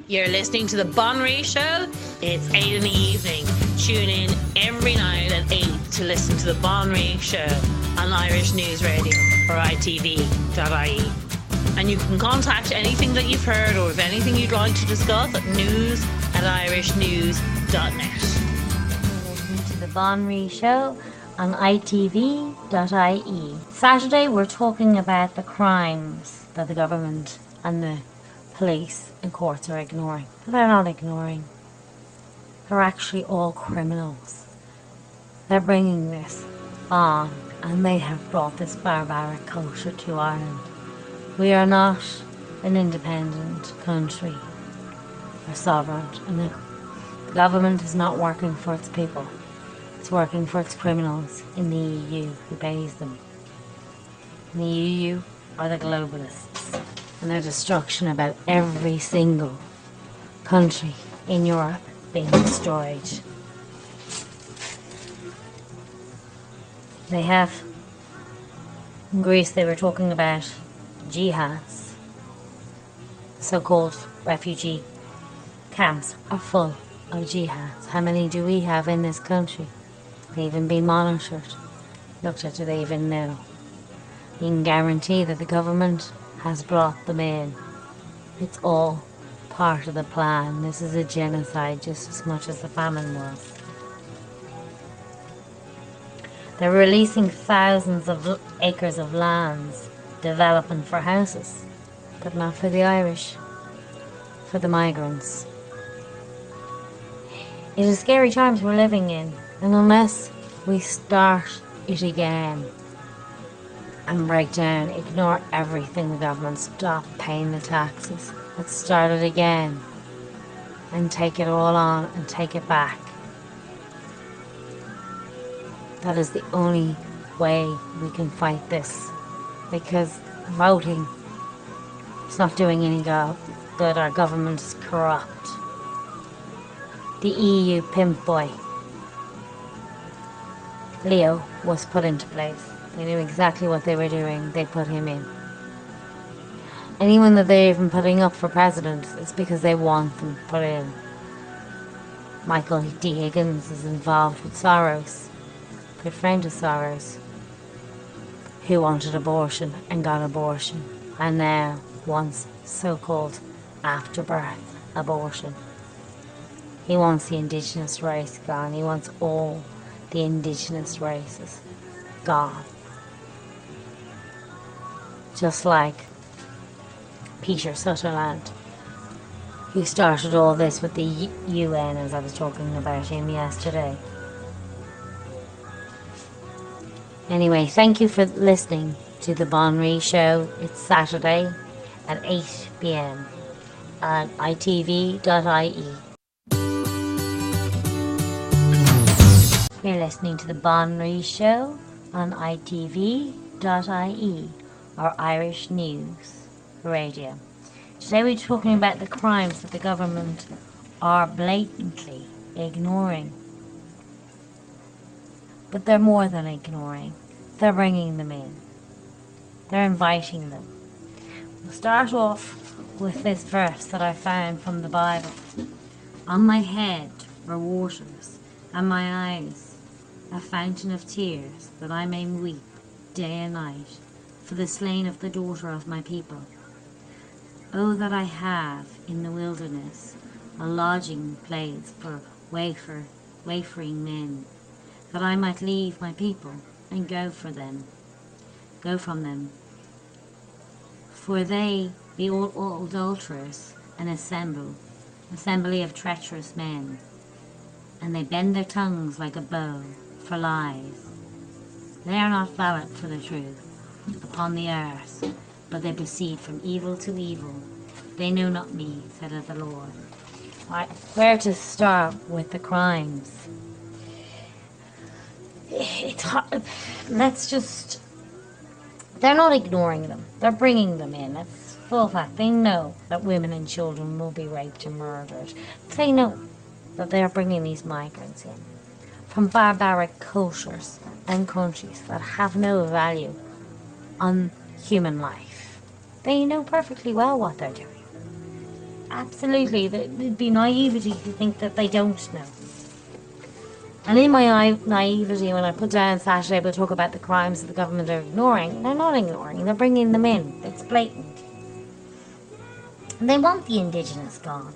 You're listening to The Bon Ray Show. It's 8 in the evening. Tune in every night at 8 to listen to The Bon Ray Show on Irish News Radio or itv.ie. And you can contact anything that you've heard or if anything you'd like to discuss at news@irishnews.net. You're listening to The Bon Ray Show on itv.ie. Saturday we're talking about the crimes that the government and the police and courts are ignoring. But they're not ignoring. They're actually all criminals. They're bringing this on, and they have brought this barbaric culture to Ireland. We are not an independent country or sovereign, and the government is not working for its people. It's working for its criminals in the EU who pays them. And the EU are the globalists, and their destruction about every single country in Europe being destroyed. They have, in Greece they were talking about jihads. So-called refugee camps are full of jihads. How many do we have in this country? They even been monitored, looked at, do they even know? You can guarantee that the government has brought them in. It's all part of the plan. This is a genocide just as much as the famine was. They're releasing thousands of acres of lands, developing for houses, but not for the Irish, for the migrants. It is scary times we're living in, and unless we start it again and break down, ignore everything the government, stop paying the taxes, let's start it again and take it all on and take it back. That is the only way we can fight this, because voting is not doing any good. Our government is corrupt. The EU pimp boy Leo was put into place. They knew exactly what they were doing. They put him in. Anyone that they're even putting up for president is because they want them put in. Michael D. Higgins is involved with Soros, good friend of Soros, who wanted abortion and got abortion, and now wants so-called afterbirth abortion. He wants the Indigenous race gone. He wants all the Indigenous races gone. Just like Peter Sutherland, who started all this with the UN, as I was talking about him yesterday. Anyway, thank you for listening to The Bon Ray Show. It's Saturday at 8 p.m. on itv.ie. You're listening to The Bon Ray Show on itv.ie, or Irish News Radio. Today we're talking about the crimes that the government are blatantly ignoring. But they're more than ignoring. They're bringing them in. They're inviting them. We'll start off with this verse that I found from the Bible. On my head were waters, and my eyes a fountain of tears, that I may weep day and night for the slain of the daughter of my people. Oh, that I have in the wilderness a lodging place for wayfaring men, that I might leave my people and go from them. For they be all adulterers, an assembly of treacherous men, and they bend their tongues like a bow for lies. They are not valid for the truth upon the earth, but they proceed from evil to evil. They know not me, saith the Lord. Right, where to start with the crimes? It's hard. They're not ignoring them. They're bringing them in. It's full fact. They know that women and children will be raped and murdered. They know that they are bringing these migrants in from barbaric cultures and countries that have no value on human life. They know perfectly well what they're doing. Absolutely. It'd be naivety to think that they don't know. And in my naivety, when I put down Saturday, we'll talk about the crimes that the government are ignoring. They're not ignoring. They're bringing them in. It's blatant. And they want the Indigenous gone.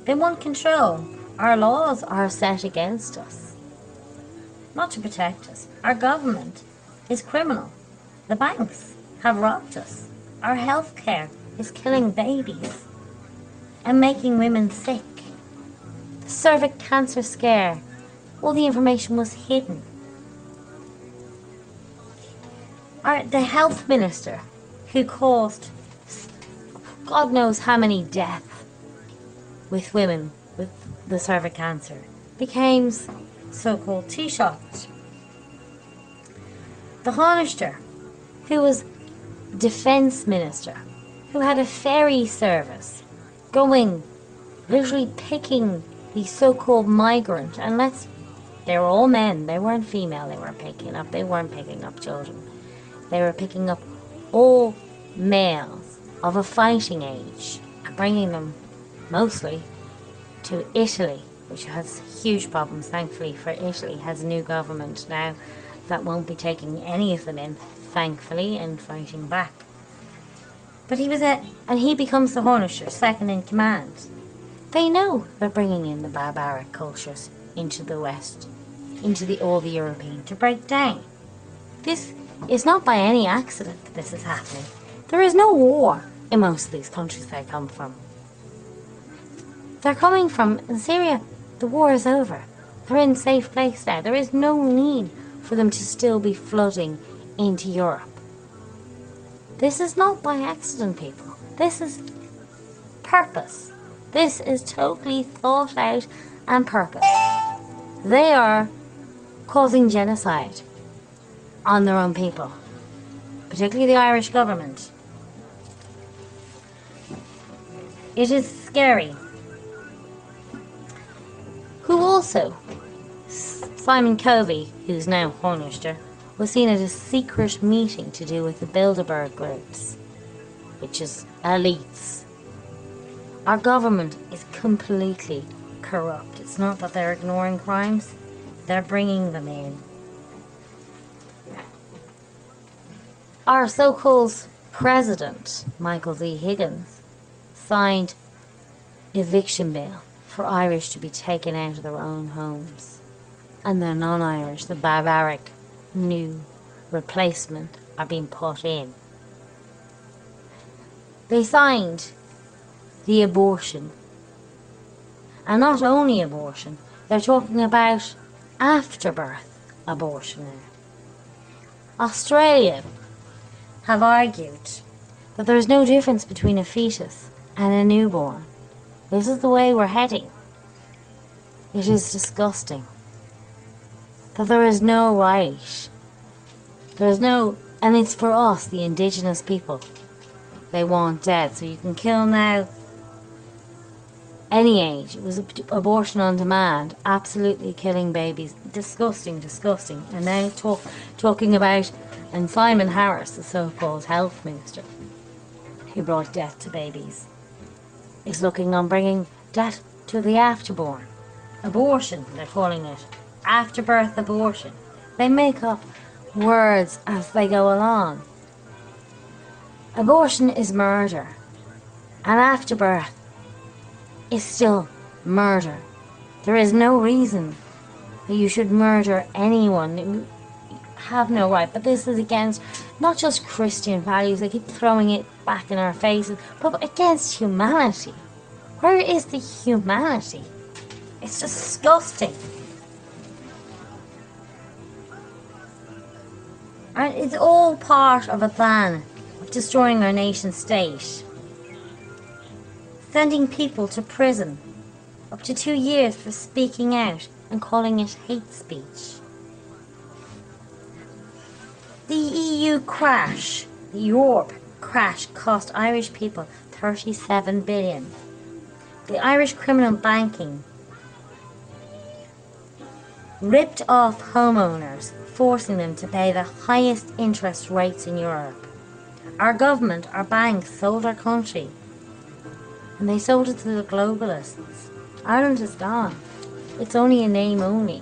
They want control. Our laws are set against us, not to protect us. Our government is criminal. The banks have robbed us. Our healthcare is killing babies and making women sick. The cervic cancer scare, all the information was hidden. The health minister, who caused God knows how many deaths with women with the cervic cancer, became so-called Taoiseach. The Tánaiste, who was defence minister, who had a ferry service going, literally picking the so-called migrant, and they were all men, they weren't female, they weren't picking up children. They were picking up all males of a fighting age and bringing them mostly to Italy, which has huge problems. Thankfully for Italy, has a new government now that won't be taking any of them in, thankfully, and fighting back. But he becomes the Tánaiste, second in command. They know they're bringing in the barbaric cultures into the West, into all the European, to break down. This is not by any accident that this is happening. There is no war in most of these countries they come from. They're coming from, in Syria, the war is over. They're in a safe place now. There is no need for them to still be flooding into Europe. This is not by accident, people. This is purpose. This is totally thought out and purpose. They are causing genocide on their own people, particularly the Irish government. It is scary. Who also, Simon Covey, who's now Tánaiste, was seen at a secret meeting to do with the Bilderberg groups, which is elites. Our government is completely corrupt. It's not that they're ignoring crimes, they're bringing them in. Our so-called president, Michael Z. Higgins, signed eviction bail for Irish to be taken out of their own homes. And the non-Irish, the barbaric new replacement, are being put in. They signed the abortion. And not only abortion, they're talking about afterbirth abortion now. Australia have argued that there is no difference between a fetus and a newborn. This is the way we're heading. It is disgusting. That there is no right. And it's for us, the Indigenous people. They want dead. So you can kill now any age. It was abortion on demand. Absolutely killing babies. Disgusting, disgusting. And now talking about, and Simon Harris, the so-called health minister, who brought death to babies, is looking on bringing death to the afterborn. Abortion, they're calling it. Afterbirth abortion. They make up words as they go along. Abortion is murder. And afterbirth is still murder. There is no reason that you should murder anyone. You have no right. But this is against not just Christian values. They keep throwing it back in our faces, but against humanity. Where is the humanity? It's disgusting. And it's all part of a plan of destroying our nation state. Sending people to prison up to 2 years for speaking out and calling it hate speech. The EU crash, the Europe crash, cost Irish people 37 billion. The Irish criminal banking ripped off homeowners, forcing them to pay the highest interest rates in Europe. Our government, our banks, sold our country. and they sold it to the globalists. Ireland is gone. It's only a name only.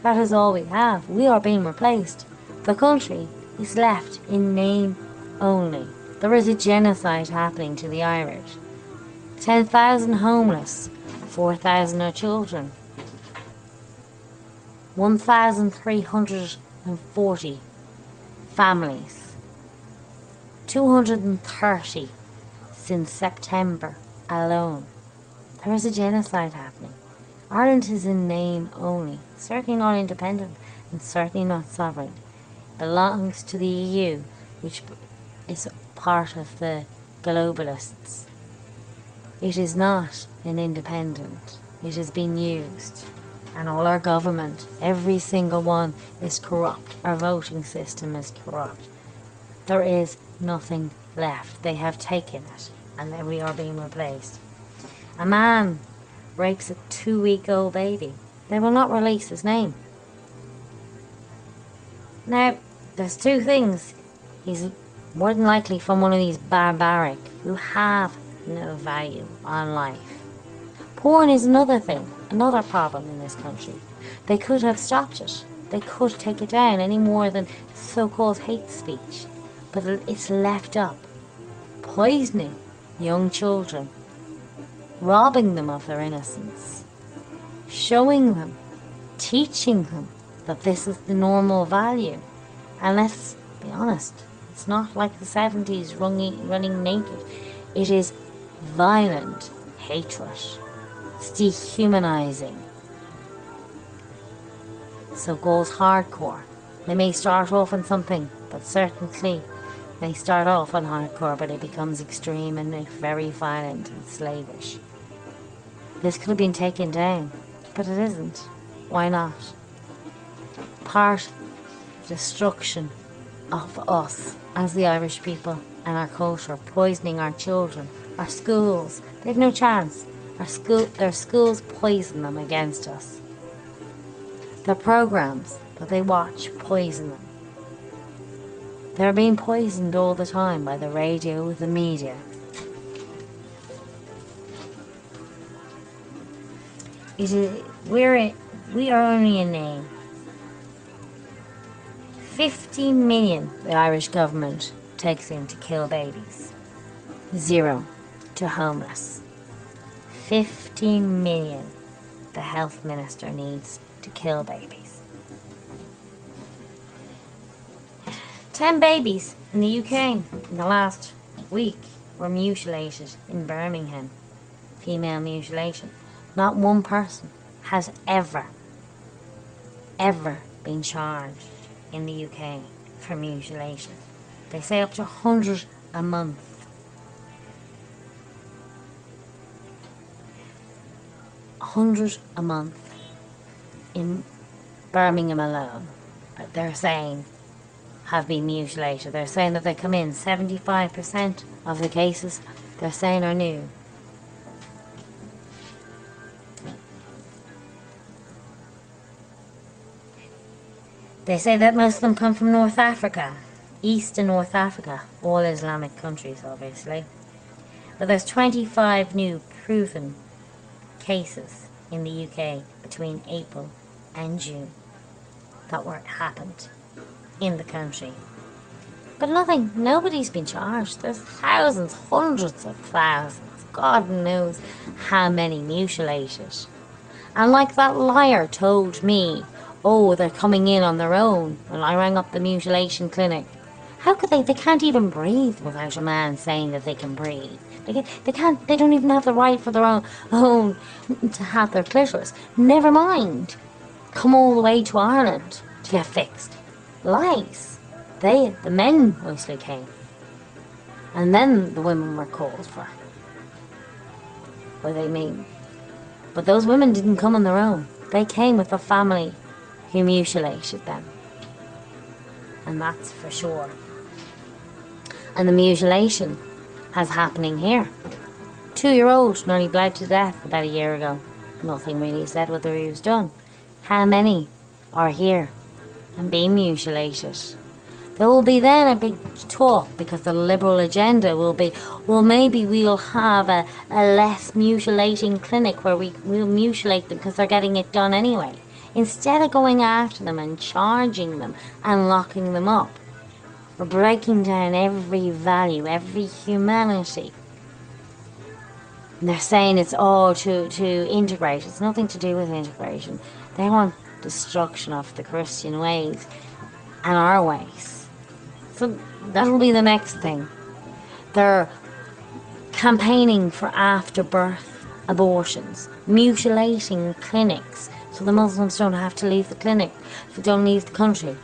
That is all we have. We are being replaced. The country is left in name only. There is a genocide happening to the Irish. 10,000 homeless, 4,000 are children. 1,340 families. 230 since September alone. There is a genocide happening. Ireland is in name only, certainly not independent and certainly not sovereign. Belongs to the EU, which is part of the globalists. It is not an independent. It has been used. And all our government, every single one, is corrupt. Our voting system is corrupt. There is nothing left. They have taken it, and then we are being replaced. A man rapes a 2-week-old baby. They will not release his name. Now, there's two things. He's more than likely from one of these barbaric who have no value on life. Porn is another thing, another problem in this country. They could have stopped it. They could take it down any more than so-called hate speech. But it's left up, poisoning young children, robbing them of their innocence, showing them, teaching them that this is the normal value. And let's be honest, it's not like the 70s running naked. It is violent hatred. It's dehumanizing. So goes hardcore. They may start off on something, but certainly they start off on hardcore, but it becomes extreme and very violent and slavish. This could have been taken down, but it isn't. Why not? Part destruction of us as the Irish people and our culture, poisoning our children, our schools. They've no chance. Their schools poison them against us. Their programs that they watch poison them. They're being poisoned all the time by the radio, the media. We are only a name. 50 million the Irish government takes in to kill babies. 0 to homeless. 15 million the health minister needs to kill babies. 10 babies in the UK in the last week were mutilated in Birmingham. Female mutilation. Not one person has ever been charged in the UK for mutilation. They say up to 100 a month. 100 a month in Birmingham alone, they're saying, have been mutilated. They're saying that they come in 75% of the cases they're saying are new. They say that most of them come from North Africa, East and North Africa, all Islamic countries obviously. But there's 25 new proven cases in the UK between April and June that happened in the country. But nobody's been charged. There's thousands, hundreds of thousands, God knows how many mutilated. And like that liar told me, oh, they're coming in on their own, when I rang up the mutilation clinic. How could they? They can't even breathe without a man saying that they can breathe. They don't even have the right for their own to have their clitoris. Never mind, come all the way to Ireland to get fixed. Lies. The men mostly came. And then the women were called for. What they mean. But those women didn't come on their own. They came with a family who mutilated them. And that's for sure. And the mutilation has happening here. 2-year-old nearly bled to death about a year ago. Nothing really said whether he was done. How many are here and being mutilated? There will be then a big talk, because the liberal agenda will be, well, maybe we'll have a less mutilating clinic where we'll mutilate them because they're getting it done anyway. Instead of going after them and charging them and locking them up, we're breaking down every value, every humanity. And they're saying it's all to integrate. It's nothing to do with integration. They want destruction of the Christian ways and our ways. So that'll be the next thing. They're campaigning for after-birth abortions, mutilating clinics, so the Muslims don't have to leave the clinic, don't leave the country.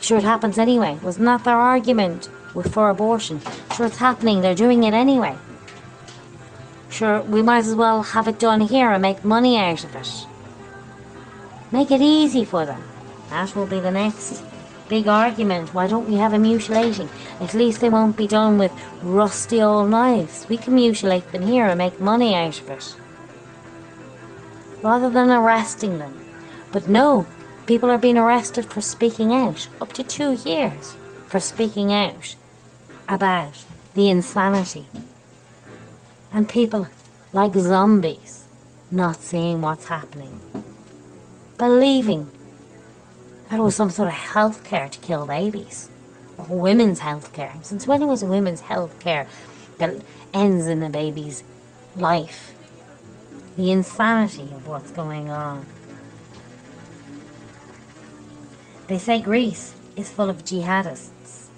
Sure, it happens anyway. Wasn't that their argument for abortion? Sure, it's happening. They're doing it anyway. Sure, we might as well have it done here and make money out of it. Make it easy for them. That will be the next big argument. Why don't we have a mutilating? At least they won't be done with rusty old knives. We can mutilate them here and make money out of it, rather than arresting them. But no, people are being arrested for speaking out, up to 2 years for speaking out about the insanity. And people like zombies, not seeing what's happening, believing that it was some sort of health care to kill babies, or women's health care. Since when was women's health care that ends in a baby's life? The insanity of what's going on. They say Greece is full of jihadists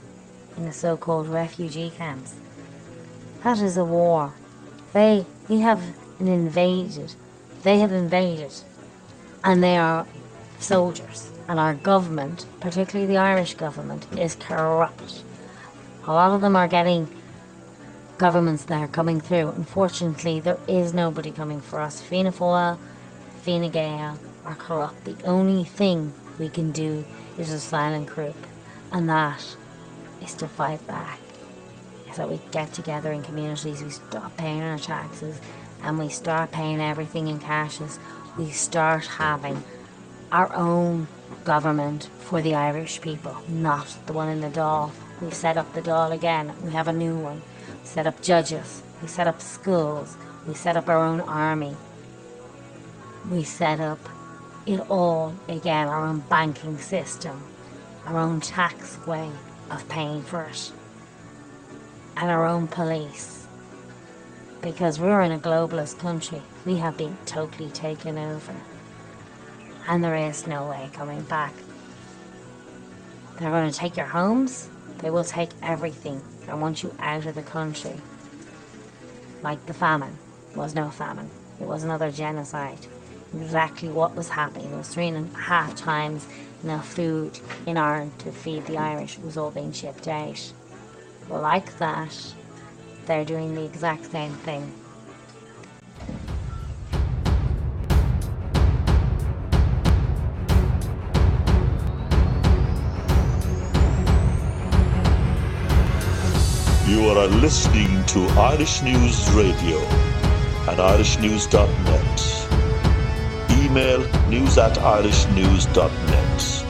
in the so-called refugee camps. That is a war. They have invaded, and they are soldiers. And our government, particularly the Irish government, is corrupt. A lot of them are getting governments that are coming through. Unfortunately, there is nobody coming for us. Fianna Fáil, Fine Gael are corrupt. The only thing we can do is a silent group, and that is to fight back. Is that we get together in communities, we stop paying our taxes, and we start paying everything in cashes. We start having our own government for the Irish people, not the one in the Dáil. We've set up the Dáil again. We have a new one. We set up judges. We set up schools. We set up our own army. We set up it all again, our own banking system, our own tax way of paying for it, and our own police. Because we're in a globalist country, we have been totally taken over. And there is no way coming back. They're going to take your homes. They will take everything. They want you out of the country. Like the famine. It was no famine. It was another genocide. Exactly what was happening. There was 3.5 times enough food in Ireland to feed the Irish. It was all being shipped out. Like that, they're doing the exact same thing. You are listening to Irish News Radio at irishnews.net. Email news@irishnews.net.